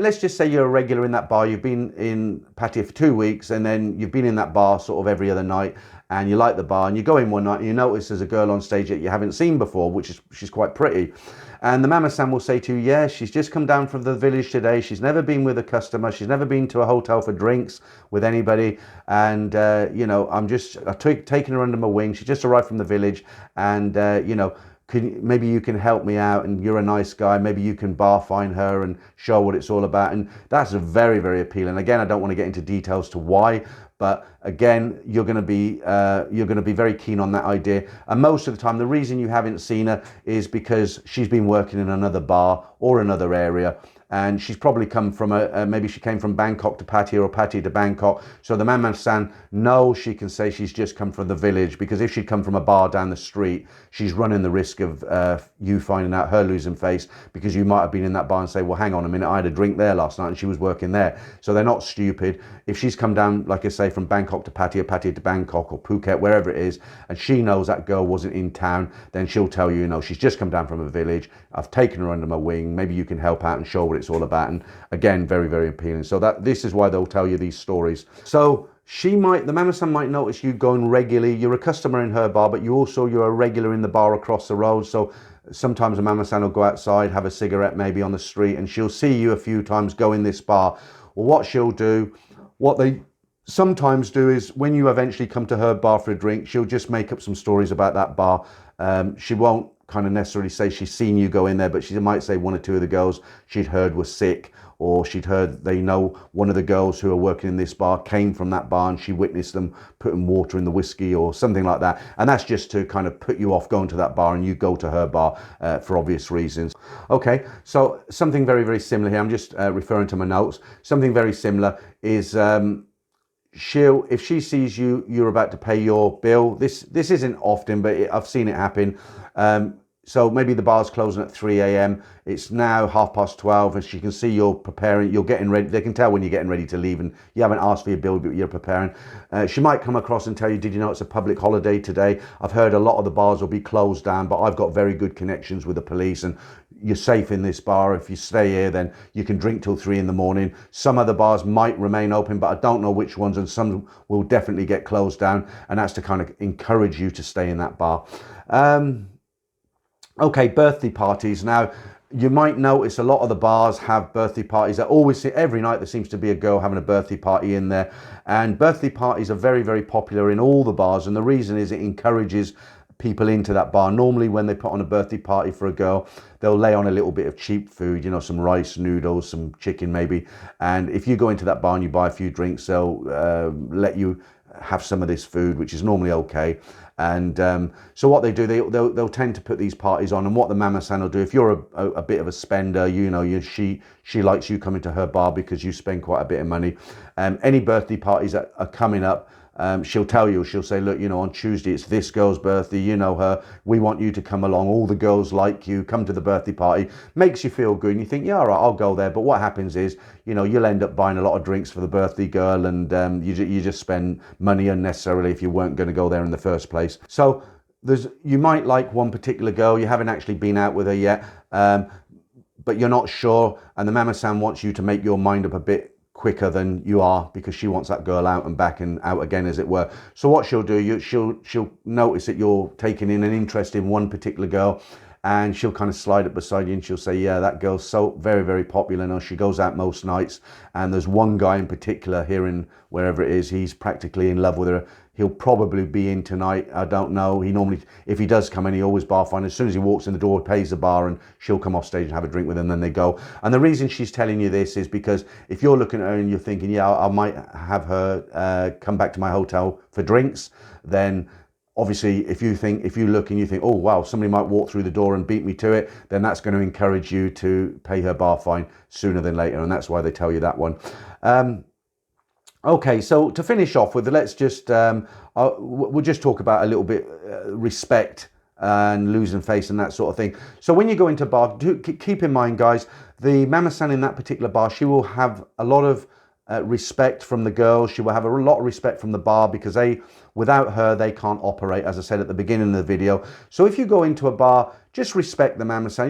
let's just say you're a regular in that bar. You've been in Pattaya for 2 weeks, and then you've been in that bar sort of every other night, and you like the bar, and you go in one night and you notice there's a girl on stage that you haven't seen before, she's quite pretty. And the mama-san will say to you, yeah, she's just come down from the village today. She's never been with a customer. She's never been to a hotel for drinks with anybody. And, you know, I've taken her under my wing. She just arrived from the village, and, you know, maybe you can help me out, and you're a nice guy. Maybe you can bar fine her and show what it's all about. And that's very, very appealing. Again, I don't want to get into details to why, but again, you're going to be very keen on that idea. And most of the time, the reason you haven't seen her is because she's been working in another bar or another area. And she's probably come from maybe she came from Bangkok to Pattaya or Pattaya to Bangkok. So the mama-san knows she can say she's just come from the village, because if she'd come from a bar down the street, she's running the risk of you finding out, her losing face, because you might have been in that bar and say, well, hang on a minute, I had a drink there last night and she was working there. So they're not stupid. If she's come down, like I say, from Bangkok to Pattaya, Pattaya to Bangkok or Phuket, wherever it is, and she knows that girl wasn't in town, then she'll tell you, you know, she's just come down from a village. I've taken her under my wing. Maybe you can help out and show what it's all about. And again, very, very appealing. So this is why they'll tell you these stories. So the mama-san might notice you going regularly. You're a customer in her bar, but you're a regular in the bar across the road. So sometimes a mama-san will go outside, have a cigarette maybe on the street, and she'll see you a few times go in this bar. Well, what they sometimes do is, when you eventually come to her bar for a drink, she'll just make up some stories about that bar. She won't kind of necessarily say she's seen you go in there, but she might say one or two of the girls she'd heard were sick, or she'd heard they know one of the girls who are working in this bar came from that bar and she witnessed them putting water in the whiskey or something like that. And that's just to kind of put you off going to that bar, and you go to her bar for obvious reasons. Okay, so something very, very similar here. I'm just referring to my notes. Something very similar is if she sees you're about to pay your bill. This isn't often, but I've seen it happen. So maybe the bar's closing at 3 a.m. It's now 12:30, and she can see you're preparing, you're getting ready. They can tell when you're getting ready to leave, and you haven't asked for your bill, but you're preparing. She might come across and tell you, did you know it's a public holiday today? I've heard a lot of the bars will be closed down, but I've got very good connections with the police, and you're safe in this bar. If you stay here, then you can drink till 3 in the morning. Some other bars might remain open, but I don't know which ones, and some will definitely get closed down, and that's to kind of encourage you to stay in that bar. Okay, birthday parties. Now, you might notice a lot of the bars have birthday parties. Every night there seems to be a girl having a birthday party in there. And birthday parties are very, very popular in all the bars. And the reason is it encourages people into that bar. Normally when they put on a birthday party for a girl, they'll lay on a little bit of cheap food, you know, some rice, noodles, some chicken maybe. And if you go into that bar and you buy a few drinks, they'll let you have some of this food, which is normally okay. And so what they do, they'll tend to put these parties on. And what the mama-san will do, if you're a bit of a spender, you know, she likes you coming to her bar because you spend quite a bit of money. Any birthday parties that are coming up, she'll tell you, she'll say, look, you know, on Tuesday it's this girl's birthday, you know her, we want you to come along, all the girls like you, come to the birthday party. Makes you feel good, and you think, yeah, all right, I'll go there. But what happens is, you know, you'll end up buying a lot of drinks for the birthday girl, and you just spend money unnecessarily if you weren't going to go there in the first place. So you might like one particular girl, you haven't actually been out with her yet, but you're not sure, and the mama-san wants you to make your mind up a bit quicker than you are, because she wants that girl out and back and out again, as it were. So what she'll do, she'll notice that you're taking in an interest in one particular girl, and she'll kind of slide up beside you and she'll say, yeah, that girl's so very, very popular now. She goes out most nights, and there's one guy in particular here in wherever it is, he's practically in love with her. He'll probably be in tonight, I don't know. He normally, if he does come in, he always bar fine. As soon as he walks in the door, pays the bar, and she'll come off stage and have a drink with him, then they go. And the reason she's telling you this is because if you're looking at her and you're thinking, yeah, I might have her come back to my hotel for drinks, then obviously if you look and you think, oh wow, somebody might walk through the door and beat me to it, then that's going to encourage you to pay her bar fine sooner than later, and that's why they tell you that one. Okay, so to finish off with, we'll just talk about a little bit respect and losing face and that sort of thing. So when you go into a bar, keep in mind, guys, the mama-san in that particular bar, she will have a lot of respect from the girls. She will have a lot of respect from the bar, because without her, they can't operate, as I said at the beginning of the video. So if you go into a bar, just respect the mama-san.